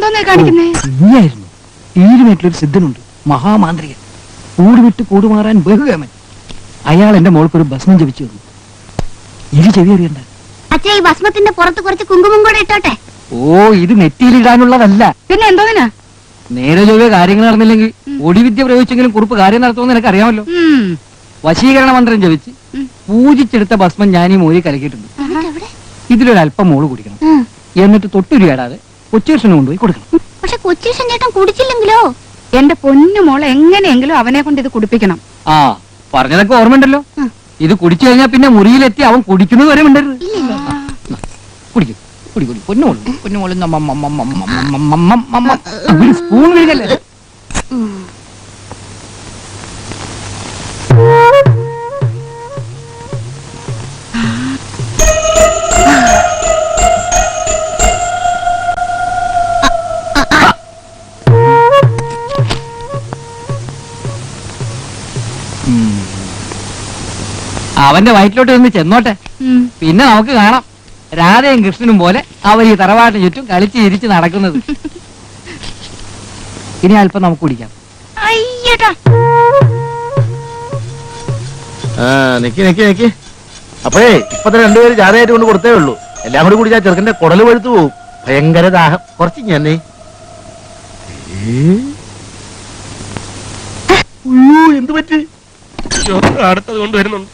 എന്തോന്നാ കാണിക്കുന്നേ? നീയായിരുന്നു. ഈരുമേട്ടിലൊരു സിദ്ധനുണ്ട്, മഹാമാന്ത്രികൻ. കൂടുവിട്ട് കൂടുമാറാൻ ബഹുകമൻ. അയാൾ എന്റെ മോൾക്കൊരു ഭസ്മം ജപിച്ചു തന്നു. ഇത് ചെവി അറിയണ്ട. അച്ഛാ, ഈ ഭസ്മത്തിന്റെ പുറത്ത് കുറച്ച് കുങ്കുമം കൂടെ ഇട്ടോട്ടെ. ഓ, ഇത് നെറ്റിയിലിടാനുള്ളതല്ല. പിന്നെ എന്തോന്നാ? നേരെ ചൊവ്വേ കാര്യങ്ങൾ നടന്നില്ലെങ്കിൽ ഒടിവിദ്യ പ്രയോഗിച്ചെങ്കിലും കുറിപ്പ് കാര്യം നടത്തുമെന്ന് എനിക്ക് അറിയാമല്ലോ. വശീകരണ മന്ത്രം ജപിച്ച് പൂജിച്ചെടുത്ത ഭസ്മം ഞാൻ ഈ മോരി കലക്കിയിട്ടുണ്ട്. ഇതിലൊരല്പം മോള് കുടിക്കണം. എന്നിട്ട് തൊട്ടുരുയാടാതെ കൊച്ചുകൃഷ്ണന് കൊണ്ടുപോയി കൊടുക്കണം. പക്ഷെ കൊച്ചുകൃഷ്ണൻ ചേട്ടൻ കുടിച്ചില്ലെങ്കിലോ? എന്റെ പൊന്നു മോളെ എങ്ങനെയെങ്കിലും അവനെ കൊണ്ട് ഇത് കുടിപ്പിക്കണം. ആ, പറഞ്ഞതൊക്കെ ഓർമ്മയുണ്ടല്ലോ. ഇത് കുടിച്ചു കഴിഞ്ഞാൽ പിന്നെ മുറിയിലെത്തി അവൻ കുടിക്കുന്നത് വരെ ഉണ്ടരുത്. കുടിക്കും, കുടി പൊന്നുമോള്, പൊന്നുമോള് സ്പൂൺ വീഴല്ലേ. അവന്റെ വയറ്റിലോട്ട് നിന്ന് ചെന്നോട്ടെ, പിന്നെ നമുക്ക് കാണാം രാധയും കൃഷ്ണനും പോലെ അവർ ഈ തറവാട്ടിന് ചുറ്റും കളിച്ച് ചിരിച്ച് നടക്കുന്നത്. ഇനി അല്പം നമുക്ക് കുടിക്കാം. അപ്പോഴേ ഇപ്പത്തെ രണ്ടുപേര് ജാഥയായിട്ട് കൊണ്ട് കൊടുത്തേ ഉള്ളൂ. എല്ലാം കൂടി കുടിച്ചാൽ ചെറുക്കന്റെ കുടല് പഴുത്തു പോവും. ഭയങ്കര ദാഹം. കുറച്ച് ഞാനേ എന്ത് പറ്റി? അടുത്തത് കൊണ്ടുവരുന്നുണ്ട്.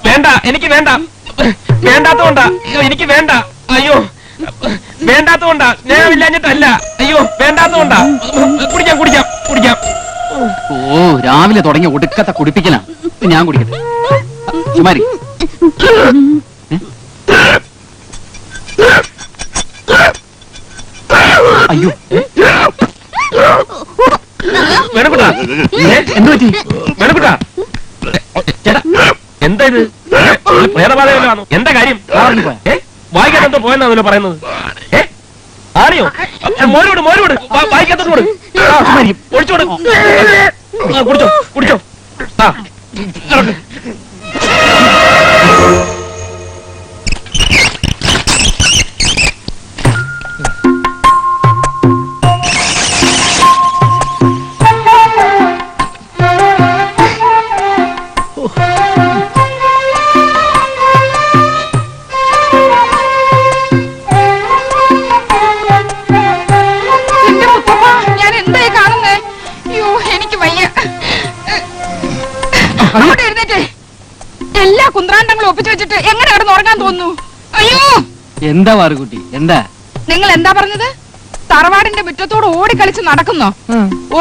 വേണ്ട, എനിക്ക് വേണ്ട. വേണ്ടാത്തോണ്ടാ. എനിക്ക് വേണ്ട. അയ്യോ, വേണ്ടാത്തോണ്ടാ. സ്നേഹമില്ലാഞ്ഞിട്ടല്ല. അയ്യോ, വേണ്ടാത്തോണ്ടാ. കുടിക്കാം കുടിക്കാം കുടിക്കാം. ഓ, രാവിലെ തുടങ്ങിയ ഒടുക്കത്തെ കുടിപ്പിക്കലാ. ഞാൻ കുടിക്കട്ടെ. സുമാരി, അയ്യോ വേണക്കുട്ടാ, എന്ത് പറ്റി? വേണക്കുട്ടാ, ചേട്ടാ എന്താ ഇത്? പ്രേതബാധകല്ലോ? എന്താ കാര്യം? വായിക്കാത്തോ പോയെന്നാണല്ലോ പറയുന്നത്. ആരെയോ? മോരോട് മോരോട് വായിക്കാത്തോട് ഒഴിച്ചോട്. കുടിച്ചോ കുടിച്ചോ. ആ എല്ലാ കുന്ത്രാണ്ടങ്ങളും ഒപ്പിച്ചു വെച്ചിട്ട് എങ്ങനെ കിടന്ന് ഉറങ്ങാൻ തോന്നുന്നു? അയ്യോ, എന്താ വാറുകുട്ടി? എന്താ നിങ്ങൾ എന്താ പറഞ്ഞത്? തറവാടിന്റെ മുറ്റത്തോട് ഓടിക്കളിച്ച് നടക്കുന്നോ?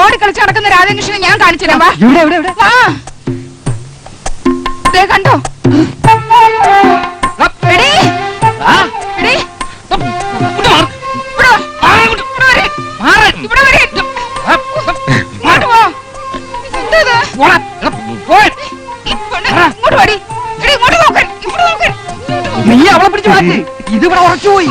ഓടിക്കളിച്ച് നടക്കുന്ന രാധാകൃഷ്ണനെ ഞാൻ കാണിച്ചില്ല. കണ്ടോ? നീ അവളെ പിടിച്ച് മാറ്റി. ഇതിവിടെ ഉറച്ചുപോയി.